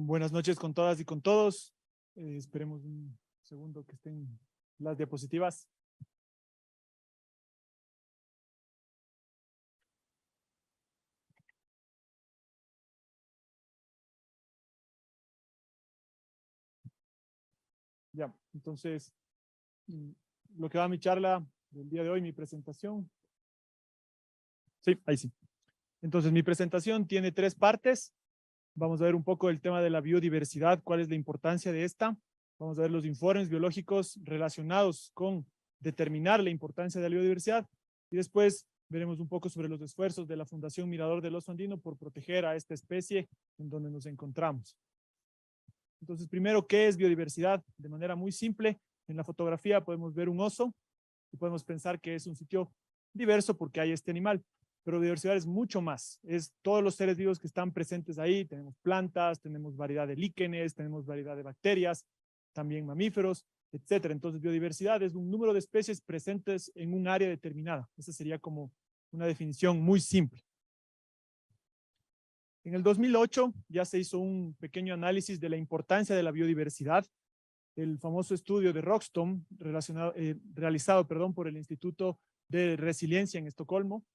Buenas noches con todas y con todos. Esperemos un segundo que estén las diapositivas. Ya, entonces, lo que va a mi charla del día de hoy, mi presentación. Sí, ahí sí. Entonces, mi presentación tiene 3 partes. Vamos a ver un poco el tema de la biodiversidad, cuál es la importancia de esta. Vamos a ver los informes biológicos relacionados con determinar la importancia de la biodiversidad. Y después veremos un poco sobre los esfuerzos de la Fundación Mirador del Oso Andino por proteger a esta especie en donde nos encontramos. Entonces, primero, ¿qué es biodiversidad? De manera muy simple, en la fotografía podemos ver un oso y podemos pensar que es un sitio diverso porque hay este animal. Pero biodiversidad es mucho más, es todos los seres vivos que están presentes ahí. Tenemos plantas, tenemos variedad de líquenes, tenemos variedad de bacterias, también mamíferos, etcétera. Entonces, biodiversidad es un número de especies presentes en un área determinada. Esa sería como una definición muy simple. En el 2008 ya se hizo un pequeño análisis de la importancia de la biodiversidad. El famoso estudio de Rockstone realizado por el Instituto de Resiliencia en Estocolmo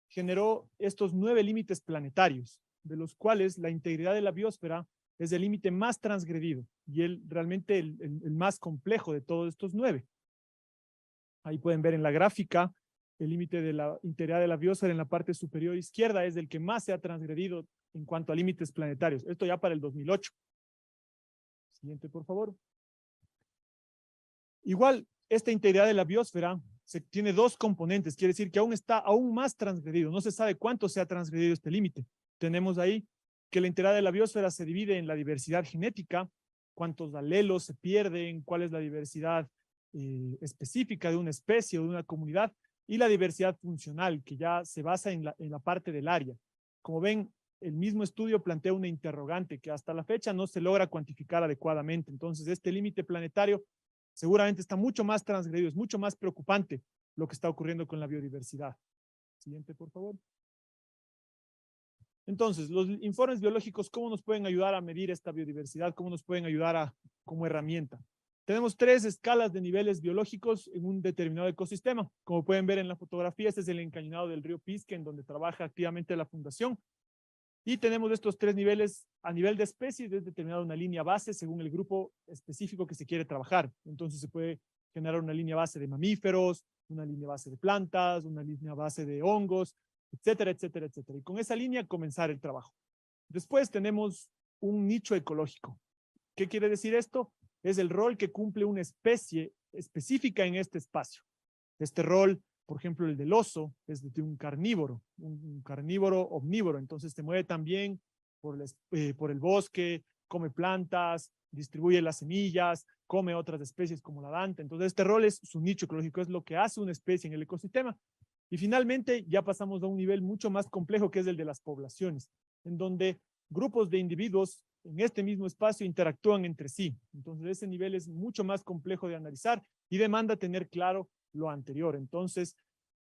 generó estos 9 límites planetarios, de los cuales la integridad de la biosfera es el límite más transgredido y realmente el más complejo de todos estos 9. Ahí pueden ver en la gráfica el límite de la integridad de la biosfera en la parte superior izquierda es el que más se ha transgredido en cuanto a límites planetarios. Esto ya para el 2008. Siguiente, por favor. Igual, esta integridad de la biosfera tiene 2 componentes, quiere decir que aún está aún más transgredido. No se sabe cuánto se ha transgredido este límite. Tenemos ahí que la integridad de la biosfera se divide en la diversidad genética, cuántos alelos se pierden, cuál es la diversidad específica de una especie o de una comunidad, y la diversidad funcional, que ya se basa en la parte del área. Como ven, el mismo estudio plantea una interrogante que hasta la fecha no se logra cuantificar adecuadamente. Entonces, este límite planetario seguramente está mucho más transgredido, es mucho más preocupante lo que está ocurriendo con la biodiversidad. Siguiente, por favor. Entonces, los informes biológicos, ¿cómo nos pueden ayudar a medir esta biodiversidad? ¿Cómo nos pueden ayudar como herramienta? Tenemos 3 escalas de niveles biológicos en un determinado ecosistema. Como pueden ver en la fotografía, este es el encañonado del río Pisque, en donde trabaja activamente la fundación. Y tenemos estos 3 niveles. A nivel de especies es determinada una línea base según el grupo específico que se quiere trabajar. Entonces se puede generar una línea base de mamíferos, una línea base de plantas, una línea base de hongos, etcétera, etcétera, etcétera. Y con esa línea comenzar el trabajo. Después tenemos un nicho ecológico. ¿Qué quiere decir esto? Es el rol que cumple una especie específica en este espacio. Este rol, por ejemplo, el del oso, es de un carnívoro omnívoro, entonces se mueve también por el bosque, come plantas, distribuye las semillas, come otras especies como la danta. Entonces este rol es su nicho ecológico, es lo que hace una especie en el ecosistema. Y finalmente ya pasamos a un nivel mucho más complejo, que es el de las poblaciones, en donde grupos de individuos en este mismo espacio interactúan entre sí. Entonces ese nivel es mucho más complejo de analizar y demanda tener claro lo anterior. Entonces,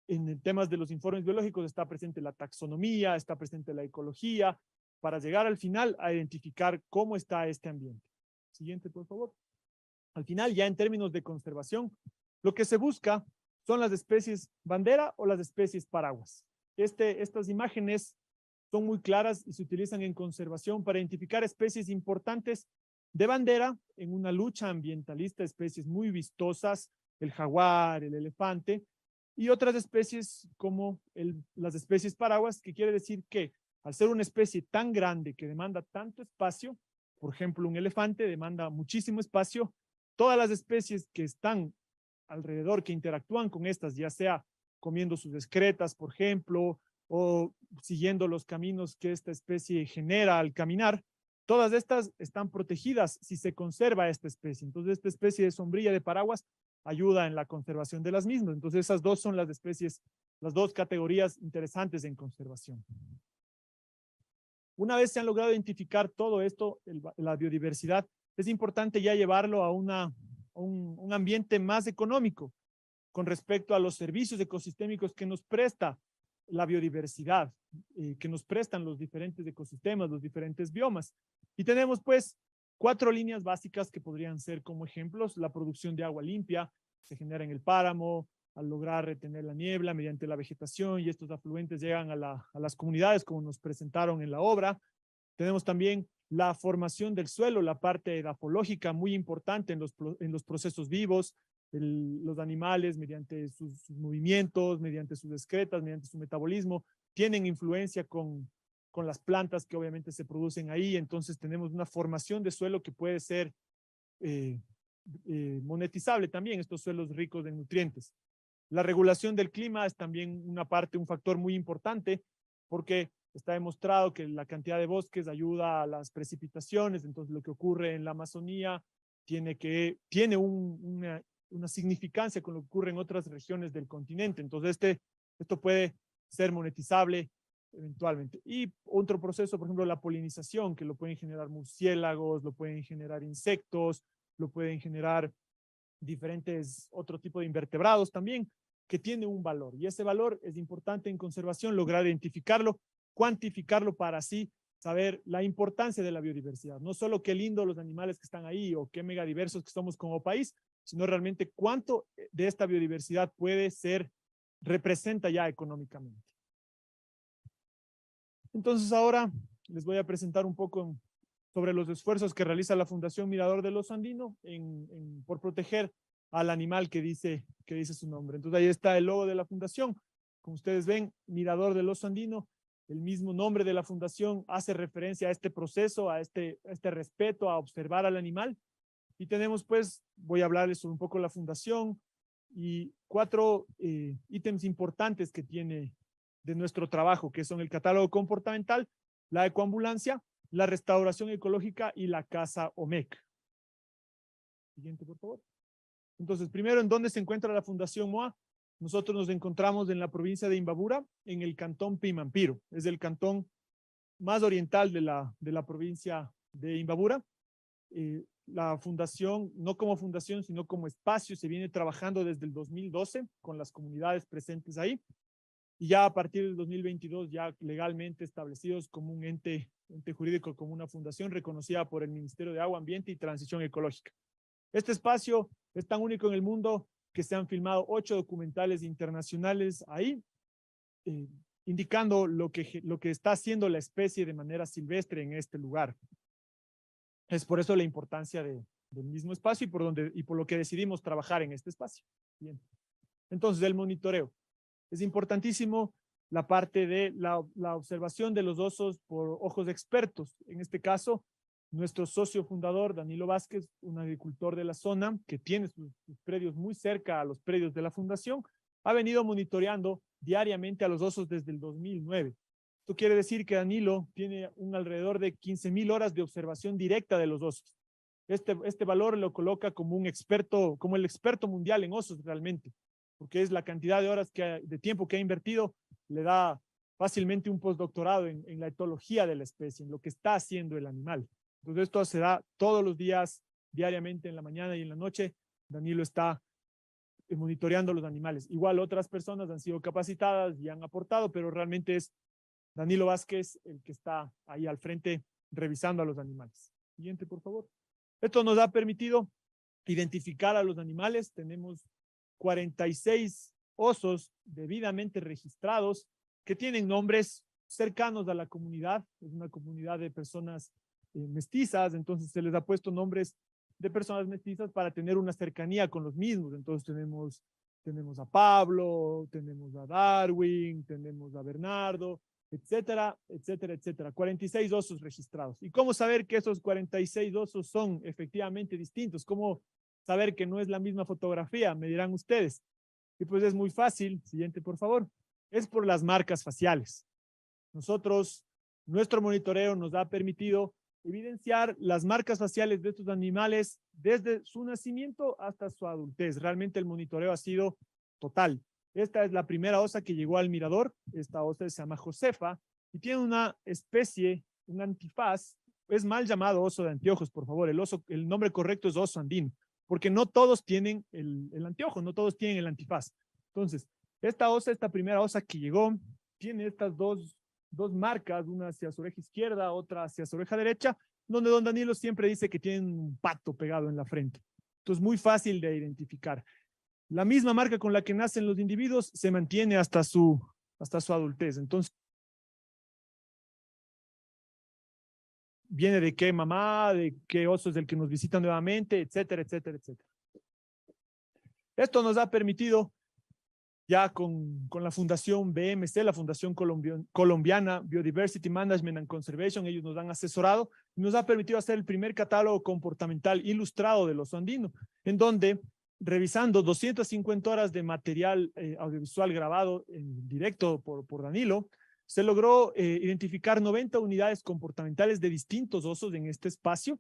en temas de los informes biológicos está presente la taxonomía, está presente la ecología, para llegar al final a identificar cómo está este ambiente. Siguiente, por favor. Al final, ya en términos de conservación, lo que se busca son las especies bandera o las especies paraguas. Estas imágenes son muy claras y se utilizan en conservación para identificar especies importantes de bandera en una lucha ambientalista, especies muy vistosas, el jaguar, el elefante, y otras especies como las especies paraguas, que quiere decir que al ser una especie tan grande que demanda tanto espacio, por ejemplo, un elefante demanda muchísimo espacio, todas las especies que están alrededor, que interactúan con estas, ya sea comiendo sus excretas, por ejemplo, o siguiendo los caminos que esta especie genera al caminar, todas estas están protegidas si se conserva esta especie. Entonces, esta especie de sombrilla de paraguas ayuda en la conservación de las mismas. Entonces, esas dos son las especies, las 2 categorías interesantes en conservación. Una vez se han logrado identificar todo esto, la biodiversidad, es importante ya llevarlo a un ambiente más económico con respecto a los servicios ecosistémicos que nos presta la biodiversidad que nos prestan los diferentes ecosistemas, los diferentes biomas. Y tenemos pues 4 líneas básicas que podrían ser como ejemplos: la producción de agua limpia, se genera en el páramo, al lograr retener la niebla mediante la vegetación, y estos afluentes llegan a las comunidades como nos presentaron en la obra. Tenemos también la formación del suelo, la parte edafológica muy importante en los procesos vivos, los animales mediante sus movimientos, mediante sus excretas, mediante su metabolismo, tienen influencia con las plantas que obviamente se producen ahí. Entonces tenemos una formación de suelo que puede ser monetizable también, estos suelos ricos en nutrientes. La regulación del clima es también una parte, un factor muy importante, porque está demostrado que la cantidad de bosques ayuda a las precipitaciones. Entonces lo que ocurre en la Amazonía tiene una significancia con lo que ocurre en otras regiones del continente. Entonces esto puede ser monetizable eventualmente. Y otro proceso, por ejemplo, la polinización, que lo pueden generar murciélagos, lo pueden generar insectos, lo pueden generar diferentes otro tipo de invertebrados también, que tiene un valor. Y ese valor es importante en conservación, lograr identificarlo, cuantificarlo para así saber la importancia de la biodiversidad. No solo qué lindo los animales que están ahí o qué megadiversos que somos como país, sino realmente cuánto de esta biodiversidad puede ser, representa ya económicamente. Entonces ahora les voy a presentar un poco sobre los esfuerzos que realiza la Fundación Mirador del Oso Andino por proteger al animal que dice su nombre. Entonces ahí está el logo de la fundación. Como ustedes ven, Mirador del Oso Andino, el mismo nombre de la fundación hace referencia a este proceso, a este respeto, a observar al animal. Y tenemos pues, voy a hablarles sobre un poco la fundación y 4 ítems importantes que tiene de nuestro trabajo, que son el catálogo comportamental, la ecoambulancia, la restauración ecológica y la casa OMEC. Siguiente, por favor. Entonces, primero, ¿en dónde se encuentra la Fundación MOA? Nosotros nos encontramos en la provincia de Imbabura, en el cantón Pimampiro. Es el cantón más oriental de la provincia de Imbabura. La fundación, no como fundación, sino como espacio, se viene trabajando desde el 2012 con las comunidades presentes ahí. Y ya a partir del 2022, ya legalmente establecidos como un ente jurídico, como una fundación reconocida por el Ministerio de Agua, Ambiente y Transición Ecológica. Este espacio es tan único en el mundo que se han filmado 8 documentales internacionales ahí, indicando lo que está haciendo la especie de manera silvestre en este lugar. Es por eso la importancia del mismo espacio y por lo que decidimos trabajar en este espacio. Bien. Entonces, el monitoreo. Es importantísimo la parte de la observación de los osos por ojos expertos. En este caso, nuestro socio fundador, Danilo Vázquez, un agricultor de la zona que tiene sus predios muy cerca a los predios de la fundación, ha venido monitoreando diariamente a los osos desde el 2009. Esto quiere decir que Danilo tiene alrededor de 15,000 horas de observación directa de los osos. Este valor lo coloca como un experto, como el experto mundial en osos realmente, porque es la cantidad de horas de tiempo que ha invertido, le da fácilmente un postdoctorado en la etología de la especie, en lo que está haciendo el animal. Entonces esto se da todos los días, diariamente, en la mañana y en la noche. Danilo está monitoreando los animales. Igual otras personas han sido capacitadas y han aportado, pero realmente es Danilo Vázquez el que está ahí al frente revisando a los animales. Siguiente, por favor. Esto nos ha permitido identificar a los animales. Tenemos 46 osos debidamente registrados que tienen nombres cercanos a la comunidad. Es una comunidad de personas mestizas, entonces se les ha puesto nombres de personas mestizas para tener una cercanía con los mismos. Entonces tenemos a Pablo, tenemos a Darwin, tenemos a Bernardo, etcétera, etcétera, etcétera. 46 osos registrados. ¿Y cómo saber que esos 46 osos son efectivamente distintos? ¿Cómo saber que no es la misma fotografía? Me dirán ustedes. Y pues es muy fácil. Siguiente, por favor. Es por las marcas faciales. Nuestro monitoreo nos ha permitido evidenciar las marcas faciales de estos animales desde su nacimiento hasta su adultez. Realmente el monitoreo ha sido total. Esta es la primera osa que llegó al mirador. Esta osa se llama Josefa y tiene una especie, un antifaz. Es mal llamado oso de anteojos, por favor. El nombre correcto es oso andino, porque no todos tienen el anteojo, no todos tienen el antifaz. Entonces, esta primera osa que llegó, tiene estas dos marcas, una hacia su oreja izquierda, otra hacia su oreja derecha, donde don Danilo siempre dice que tienen un pato pegado en la frente. Entonces, muy fácil de identificar. La misma marca con la que nacen los individuos se mantiene hasta su adultez. Entonces, viene de qué mamá, de qué oso es el que nos visita nuevamente, etcétera, etcétera, etcétera. Esto nos ha permitido, ya con la Fundación BMC, la Fundación Colombiana Biodiversity Management and Conservation, ellos nos han asesorado y nos ha permitido hacer el primer catálogo comportamental ilustrado del oso andino, en donde, revisando 250 horas de material audiovisual grabado en directo por Danilo, se logró identificar 90 unidades comportamentales de distintos osos en este espacio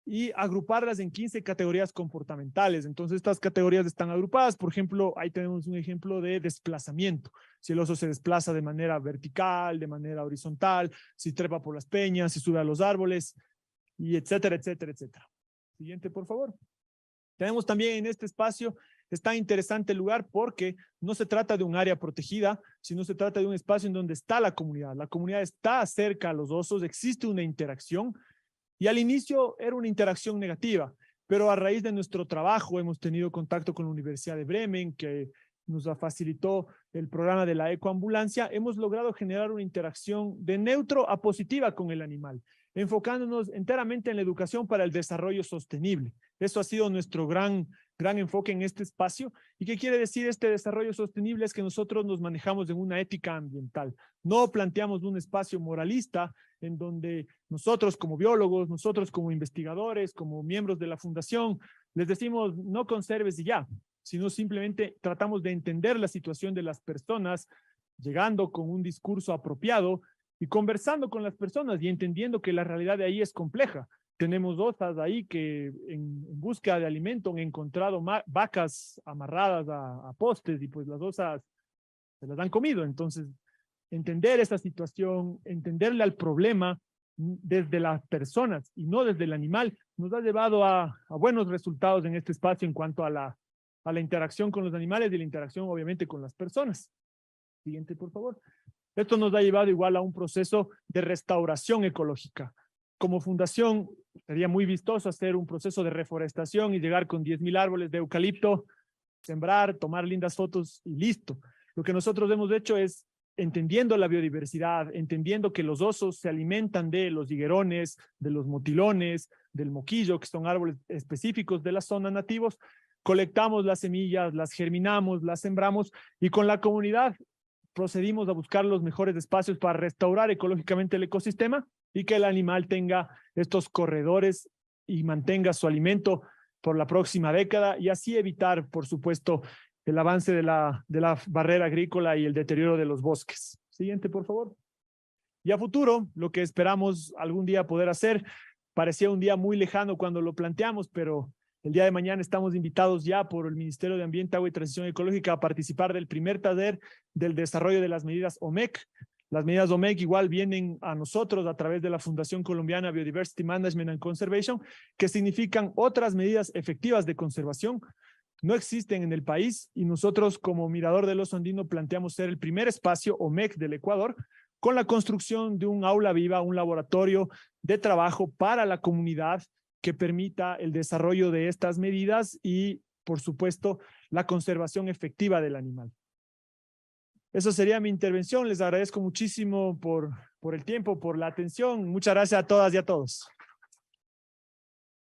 y agruparlas en 15 categorías comportamentales. Entonces, estas categorías están agrupadas. Por ejemplo, ahí tenemos un ejemplo de desplazamiento. Si el oso se desplaza de manera vertical, de manera horizontal, si trepa por las peñas, si sube a los árboles, y etcétera, etcétera, etcétera. Siguiente, por favor. Tenemos también en este espacio, está interesante el lugar porque no se trata de un área protegida, sino se trata de un espacio en donde está la comunidad. La comunidad está cerca a los osos, existe una interacción. Y al inicio era una interacción negativa, pero a raíz de nuestro trabajo hemos tenido contacto con la Universidad de Bremen, que nos facilitó el programa de la ecoambulancia. Hemos logrado generar una interacción de neutro a positiva con el animal, enfocándonos enteramente en la educación para el desarrollo sostenible. Eso ha sido nuestro gran enfoque en este espacio. ¿Y qué quiere decir este desarrollo sostenible? Es que nosotros nos manejamos en una ética ambiental. No planteamos un espacio moralista en donde nosotros como biólogos, nosotros como investigadores, como miembros de la fundación, les decimos no conserves y ya, sino simplemente tratamos de entender la situación de las personas, llegando con un discurso apropiado y conversando con las personas y entendiendo que la realidad de ahí es compleja. Tenemos osas ahí que en búsqueda de alimento han encontrado vacas amarradas a postes y pues las osas se las han comido. Entonces, entender esa situación, entenderle al problema desde las personas y no desde el animal, nos ha llevado a buenos resultados en este espacio en cuanto a la interacción con los animales y la interacción obviamente con las personas. Siguiente, por favor. Esto nos ha llevado igual a un proceso de restauración ecológica. Como fundación, sería muy vistoso hacer un proceso de reforestación y llegar con 10,000 árboles de eucalipto, sembrar, tomar lindas fotos y listo. Lo que nosotros hemos hecho es, entendiendo la biodiversidad, entendiendo que los osos se alimentan de los higuerones, de los motilones, del moquillo, que son árboles específicos de la zona nativos, colectamos las semillas, las germinamos, las sembramos y con la comunidad procedimos a buscar los mejores espacios para restaurar ecológicamente el ecosistema y que el animal tenga estos corredores y mantenga su alimento por la próxima década y así evitar, por supuesto, el avance de la barrera agrícola y el deterioro de los bosques. Siguiente, por favor. Y a futuro, lo que esperamos algún día poder hacer, parecía un día muy lejano cuando lo planteamos, pero el día de mañana estamos invitados ya por el Ministerio de Ambiente, Agua y Transición Ecológica a participar del primer taller del desarrollo de las medidas OMEC. Las medidas OMEC igual vienen a nosotros a través de la Fundación Colombiana Biodiversity Management and Conservation, que significan otras medidas efectivas de conservación. No existen en el país y nosotros como Mirador del Oso Andino planteamos ser el primer espacio OMEC del Ecuador con la construcción de un aula viva, un laboratorio de trabajo para la comunidad que permita el desarrollo de estas medidas y, por supuesto, la conservación efectiva del animal. Eso sería mi intervención. Les agradezco muchísimo por el tiempo, por la atención. Muchas gracias a todas y a todos.